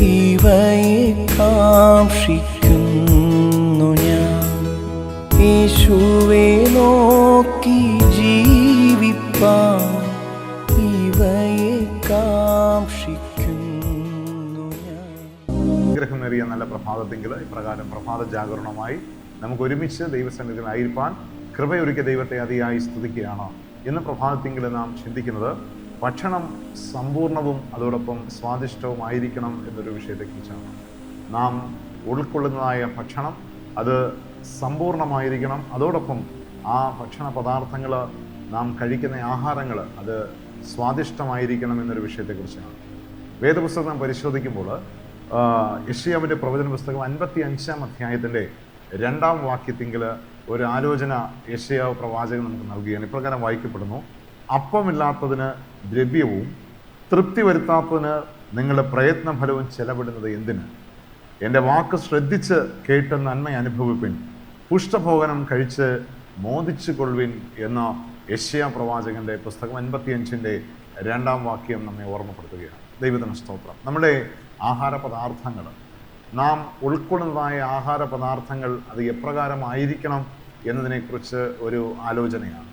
ഇവയെ കാക്ഷിക്കുന്നു ഞാൻ, യേശുവേ നോക്കി ജീവിപ്പാൻ ഇവയെ കാക്ഷിക്കുന്നു ഞാൻ. അനുഗ്രഹമേറിയ നല്ല പ്രഭാതത്തെങ്കിൽ ഇപ്രകാരം പ്രഭാത ജാഗരണമായി നമുക്ക് ഒരുമിച്ച് ദൈവസന്നിധിയിലായിരിക്കാൻ കൃപയൊരുക്കിയ ദൈവത്തെ അതിയായി സ്തുതിക്കുകയാണ്. ഇന്ന് പ്രഭാതത്തെങ്കിൽ നാം ചിന്തിക്കുന്നത് ഭക്ഷണം സമ്പൂർണവും അതോടൊപ്പം സ്വാദിഷ്ടവുമായിരിക്കണം എന്നൊരു വിഷയത്തെക്കുറിച്ചാണ്. നാം ഉൾക്കൊള്ളുന്നതായ ഭക്ഷണം അത് സമ്പൂർണമായിരിക്കണം, അതോടൊപ്പം ആ ഭക്ഷണ പദാർത്ഥങ്ങൾ, നാം കഴിക്കുന്ന ആഹാരങ്ങൾ അത് സ്വാദിഷ്ടമായിരിക്കണം എന്നൊരു വിഷയത്തെക്കുറിച്ചാണ്. വേദപുസ്തകം പരിശോധിക്കുമ്പോൾ യെശയ്യാവിൻ്റെ പ്രവചന പുസ്തകം 55-ാം അധ്യായത്തിൻ്റെ 2-ാം വാക്യത്തിങ്കിൽ ഒരു ആലോചന യെശയ്യാവ് പ്രവാചകൻ നമുക്ക് നൽകുകയാണ്. ഇപ്രകാരം വായിക്കപ്പെടുന്നു: അപ്പമില്ലാത്തതിന് ദ്രവ്യവും തൃപ്തി വരുത്താത്തതിന് നിങ്ങളുടെ പ്രയത്നഫലവും ചെലവിടുന്നത് എന്തിന്? എൻ്റെ വാക്ക് ശ്രദ്ധിച്ച് കേട്ട് നന്മ അനുഭവിപ്പിൻ, പുഷ്ടഭോജനം കഴിച്ച് മോദിച്ചു കൊള്ളുവിൻ എന്ന യെശയ്യാ പ്രവാചകൻ്റെ പുസ്തകം 55-ൻ്റെ 2-ാം വാക്യം നമ്മെ ഓർമ്മപ്പെടുത്തുകയാണ്. ദൈവത്തിന് സ്തോത്രം. നമ്മുടെ ആഹാര പദാർത്ഥങ്ങൾ, നാം ഉൾക്കൊള്ളുന്നതായ ആഹാര പദാർത്ഥങ്ങൾ അത് എപ്രകാരമായിരിക്കണം എന്നതിനെക്കുറിച്ച് ഒരു ആലോചനയാണ്.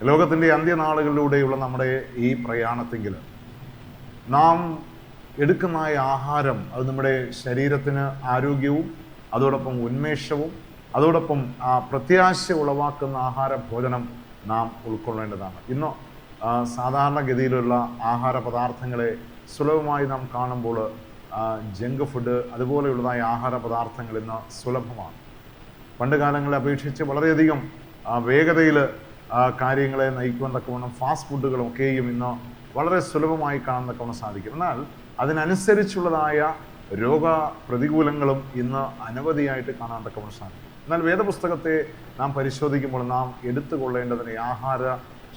ലോകത്തിൻ്റെ അന്ത്യനാളുകളിലൂടെയുള്ള നമ്മുടെ ഈ പ്രയാണത്തെങ്കിൽ നാം എടുക്കുന്ന ആഹാരം അത് നമ്മുടെ ശരീരത്തിന് ആരോഗ്യവും അതോടൊപ്പം ഉന്മേഷവും അതോടൊപ്പം പ്രത്യാശ ഉളവാക്കുന്ന ആഹാര ഭോജനം നാം ഉൾക്കൊള്ളേണ്ടതാണ്. ഇന്ന് സാധാരണഗതിയിലുള്ള ആഹാര പദാർത്ഥങ്ങളെ സുലഭമായി നാം കാണുമ്പോൾ ജങ്ക് ഫുഡ് അതുപോലെയുള്ളതായ ആഹാര പദാർത്ഥങ്ങൾ ഇന്ന് സുലഭമാണ്. പണ്ട് കാലങ്ങളെ അപേക്ഷിച്ച് വളരെയധികം വേഗതയിൽ കാര്യങ്ങളെ നയിക്കുവാൻ തക്കവണ്ണം ഫാസ്റ്റ് ഫുഡുകളൊക്കെയും ഇന്ന് വളരെ സുലഭമായി കാണാൻ തക്കവണ്ണം സാധിക്കും. എന്നാൽ അതിനനുസരിച്ചുള്ളതായ രോഗപ്രതികൂലങ്ങളും ഇന്ന് അനവധിയായിട്ട് കാണാൻ തക്കവണ്ണം സാധിക്കും. എന്നാൽ വേദപുസ്തകത്തെ നാം പരിശോധിക്കുമ്പോൾ നാം എടുത്തുകൊള്ളേണ്ടതിന് ആഹാര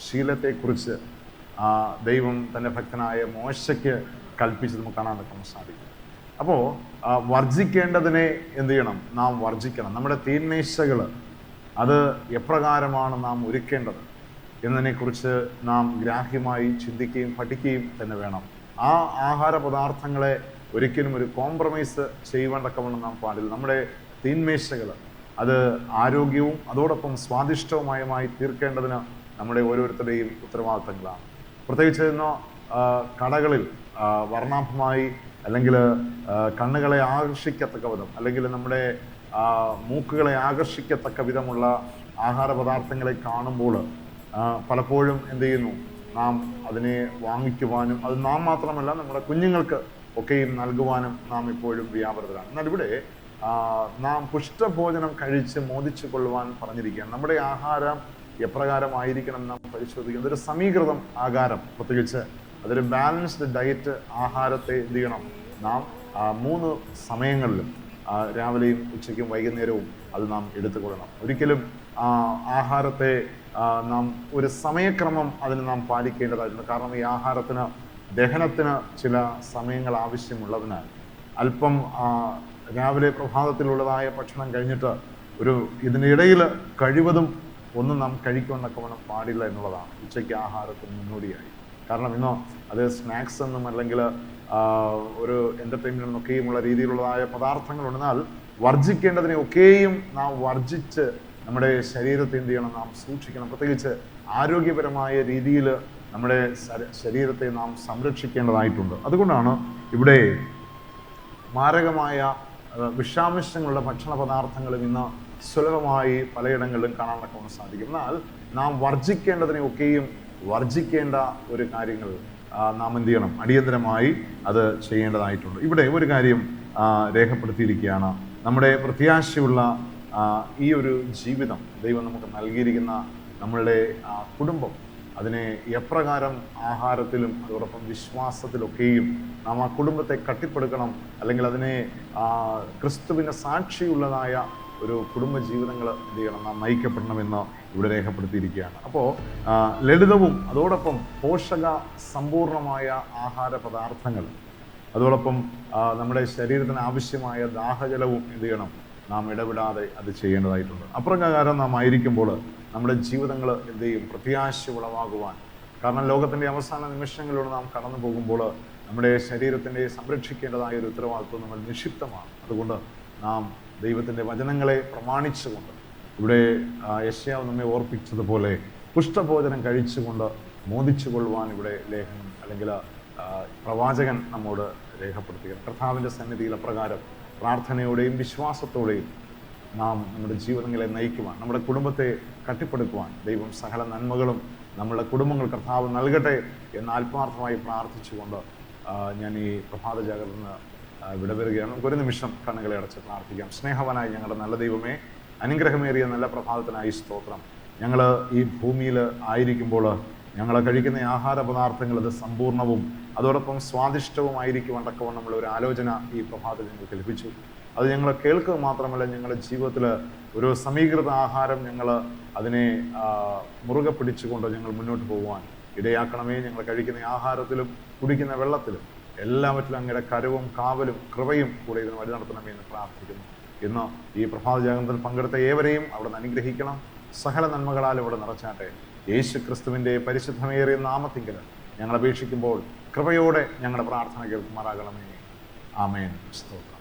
ശീലത്തെക്കുറിച്ച് ദൈവം തൻ്റെ ഭക്തനായ മോശയ്ക്ക് കൽപ്പിച്ച് നമുക്ക് കാണാൻ തക്കവണ്ണം സാധിക്കും. അപ്പോൾ വർജിക്കേണ്ടതിനെ എന്ത് ചെയ്യണം? നാം വർജിക്കണം. നമ്മുടെ തീന്മേശകൾ അത് എപ്രകാരമാണ് നാം ഒരുക്കേണ്ടത് എന്നതിനെക്കുറിച്ച് നാം ഗ്രാഹ്യമായി ചിന്തിക്കുകയും പഠിക്കുകയും തന്നെ വേണം. ആ ആഹാര പദാർത്ഥങ്ങളെ ഒരിക്കലും ഒരു കോംപ്രമൈസ് ചെയ്യുവാൻ തക്കവണ്ണം നാം പാടില്ല. നമ്മുടെ തീന്മേശകൾ അത് ആരോഗ്യവും അതോടൊപ്പം സ്വാദിഷ്ടവുമായി തീർക്കേണ്ടതിന് നമ്മുടെ ഓരോരുത്തരുടെയും ഉത്തരവാദിത്തങ്ങളാണ്. പ്രത്യേകിച്ച് ഇന്ന് കടകളിൽ വർണ്ണാഭമായി അല്ലെങ്കിൽ കണ്ണുകളെ ആകർഷിക്കത്തക്ക വിധം അല്ലെങ്കിൽ നമ്മുടെ മൂക്കുകളെ ആകർഷിക്കത്തക്ക വിധമുള്ള ആഹാര പദാർത്ഥങ്ങളെ കാണുമ്പോൾ പലപ്പോഴും എന്ത് ചെയ്യുന്നു? നാം അതിനെ വാങ്ങിക്കുവാനും അത് നാം മാത്രമല്ല നമ്മുടെ കുഞ്ഞുങ്ങൾക്ക് ഒക്കെയും നൽകുവാനും നാം ഇപ്പോഴും വ്യാപൃതരാണ്. എന്നാൽ ഇവിടെ നാം പുഷ്ടഭോജനം കഴിച്ച് മോദിച്ചു കൊള്ളുവാൻ പറഞ്ഞിരിക്കുകയാണ്. നമ്മുടെ ആഹാരം എപ്രകാരമായിരിക്കണം നാം പരിശോധിക്കുന്നത്? ഒരു സമീകൃതം ആഹാരം, പ്രത്യേകിച്ച് അതൊരു ബാലൻസ്ഡ് ഡയറ്റ് ആഹാരത്തെ എന്ത് ചെയ്യണം? നാം 3 സമയങ്ങളിലും രാവിലെയും ഉച്ചയ്ക്കും വൈകുന്നേരവും അത് നാം എടുത്തുകൊള്ളണം. ഒരിക്കലും ആഹാരത്തെ നാം ഒരു സമയക്രമം അതിന് നാം പാലിക്കേണ്ടതായിട്ടുണ്ട്. കാരണം ഈ ആഹാരത്തിന് ദഹനത്തിന് ചില സമയങ്ങൾ ആവശ്യമുള്ളതിനാൽ അല്പം രാവിലെ പ്രഭാതത്തിലുള്ളതായ ഭക്ഷണം കഴിഞ്ഞിട്ട് ഇതിനിടയിൽ കഴിവതും ഒന്നും നാം കഴിക്കുവാനൊക്കെ പാടില്ല എന്നുള്ളതാണ് ഉച്ചയ്ക്ക് ആഹാരത്തിന് മുന്നോടിയായി. കാരണം ഇന്നോ അത് സ്നാക്സ് എന്നും അല്ലെങ്കിൽ ഒരു എൻ്റർടൈൻമെൻറ്റ് ഒക്കെയുമുള്ള രീതിയിലുള്ളതായ പദാർത്ഥങ്ങളുണ്ടെന്നാൽ വർജിക്കേണ്ടതിനെ ഒക്കെയും നാം വർജിച്ച് നമ്മുടെ ശരീരത്തെ എന്ത് ചെയ്യണം? നാം സൂക്ഷിക്കണം. പ്രത്യേകിച്ച് ആരോഗ്യപരമായ രീതിയിൽ നമ്മുടെ ശരീരത്തെ നാം സംരക്ഷിക്കേണ്ടതായിട്ടുണ്ട്. അതുകൊണ്ടാണ് ഇവിടെ മാരകമായ വിഷാംശങ്ങളുള്ള ഭക്ഷണ പദാർത്ഥങ്ങളും ഇന്ന് സുലഭമായി പലയിടങ്ങളിലും കാണാൻ തക്കവണ്ണം സാധിക്കും. എന്നാൽ നാം വർജിക്കേണ്ടതിനെ ഒക്കെയും വർജിക്കേണ്ട ഒരു കാര്യങ്ങൾ നാം എന്ത് ചെയ്യണം? അടിയന്തരമായി അത് ചെയ്യേണ്ടതായിട്ടുണ്ട്. ഇവിടെ ഒരു കാര്യം രേഖപ്പെടുത്തിയിരിക്കുകയാണ്. നമ്മുടെ പ്രത്യാശയുള്ള ഈ ഒരു ജീവിതം ദൈവം നമുക്ക് നൽകിയിരിക്കുന്ന നമ്മളുടെ കുടുംബം അതിനെ എപ്രകാരം ആഹാരത്തിലും അതോടൊപ്പം വിശ്വാസത്തിലൊക്കെയും നാം ആ കുടുംബത്തെ കട്ടിപ്പടുക്കണം, അല്ലെങ്കിൽ അതിനെ ക്രിസ്തുവിൻ്റെ സാക്ഷിയുള്ളതായ ഒരു കുടുംബ ജീവിതങ്ങൾ എന്ത് ചെയ്യണം? നാം നയിക്കപ്പെടണമെന്ന് ഇവിടെ രേഖപ്പെടുത്തിയിരിക്കുകയാണ്. അപ്പോൾ ലളിതവും അതോടൊപ്പം പോഷക സമ്പൂർണമായ ആഹാര പദാർത്ഥങ്ങൾ, അതോടൊപ്പം നമ്മുടെ ശരീരത്തിന് ആവശ്യമായ ദാഹജലവും എന്ത് ചെയ്യണം? നാം ഇടപെടാതെ അത് ചെയ്യേണ്ടതായിട്ടുണ്ട്. അപ്രകാരം നാം ആയിരിക്കുമ്പോൾ നമ്മുടെ ജീവിതങ്ങൾ എന്ത് ചെയ്യും? പ്രത്യാശ ഉളവാകുവാൻ. കാരണം ലോകത്തിൻ്റെ അവസാന നിമിഷങ്ങളിലൂടെ നാം കടന്നു പോകുമ്പോൾ നമ്മുടെ ശരീരത്തിൻ്റെ സംരക്ഷിക്കേണ്ടതായ ഒരു ഉത്തരവാദിത്വം നമ്മൾ നിക്ഷിപ്തമാണ്. അതുകൊണ്ട് നാം ദൈവത്തിൻ്റെ വചനങ്ങളെ പ്രമാണിച്ചുകൊണ്ട് ഇവിടെ യെശയ്യാവ് നമ്മെ ഓർപ്പിച്ചതുപോലെ പുഷ്ടഭോജനം കഴിച്ചുകൊണ്ട് മോദിച്ചു കൊള്ളുവാൻ ഇവിടെ ലേഖനം അല്ലെങ്കിൽ പ്രവാചകൻ നമ്മോട് രേഖപ്പെടുത്തുകയാണ്. കർത്താവിൻ്റെ സന്നിധിയിൽ അപ്രകാരം പ്രാർത്ഥനയോടെയും വിശ്വാസത്തോടെയും നാം നമ്മുടെ ജീവിതങ്ങളെ നയിക്കുവാൻ, നമ്മുടെ കുടുംബത്തെ കട്ടിപ്പടുക്കുവാൻ ദൈവം സകല നന്മകളും നമ്മുടെ കുടുംബങ്ങൾ കർത്താവ് നൽകട്ടെ എന്ന് ആത്മാർത്ഥമായി പ്രാർത്ഥിച്ചുകൊണ്ട് ഞാൻ ഈ പ്രഭാത ജാഗരണ വിടവരുകയാണ്. നമുക്കൊരു നിമിഷം കണ്ണുകളെ അടച്ച് പ്രാർത്ഥിക്കാം. സ്നേഹവാനായി ഞങ്ങളുടെ നല്ല ദൈവമേ, അനുഗ്രഹമേറിയ നല്ല പ്രഭാതത്തിനായി സ്തോത്രം. ഞങ്ങൾ ഈ ഭൂമിയിൽ ആയിരിക്കുമ്പോൾ ഞങ്ങൾ കഴിക്കുന്ന ആഹാര പദാർത്ഥങ്ങൾ അത് സമ്പൂർണ്ണവും അതോടൊപ്പം സ്വാദിഷ്ടവുമായിരിക്കും തക്കവണ്ണമുള്ള ഒരു ആലോചന ഈ പ്രഭാതത്തിൽ ഞങ്ങൾക്ക് ലഭിച്ചു. അത് ഞങ്ങൾ കേൾക്കുക മാത്രമല്ല, ഞങ്ങളുടെ ജീവിതത്തിൽ ഒരു സമീകൃത ആഹാരം ഞങ്ങൾ അതിനെ മുറുകെ പിടിച്ചുകൊണ്ട് ഞങ്ങൾ മുന്നോട്ട് പോകുവാൻ ഇടയാക്കണമേ. ഞങ്ങൾ കഴിക്കുന്ന ആഹാരത്തിലും കുടിക്കുന്ന വെള്ളത്തിലും എല്ലാവറ്റിലും അങ്ങയുടെ കരവും കാവലും കൃപയും കൂടെ ഇതിന് വഴി നടത്തണമേ എന്ന് പ്രാർത്ഥിക്കുന്നു. ഇന്ന് ഈ പ്രഭാത ജാഗരണത്തിൽ പങ്കെടുത്ത ഏവരെയും അവിടെ നിന്ന് അനുഗ്രഹിക്കണം. സകല നന്മകളാൽ ഇവിടെ നിറച്ചാട്ടെ. യേശു ക്രിസ്തുവിൻ്റെ പരിശുദ്ധമേറിയ നാമത്തിങ്കൽ ഞങ്ങൾ അപേക്ഷിക്കുമ്പോൾ കൃപയോടെ ഞങ്ങളുടെ പ്രാർത്ഥന കേൾക്കുമാറാകണമേ. ആമേൻ. സ്തോത്രം.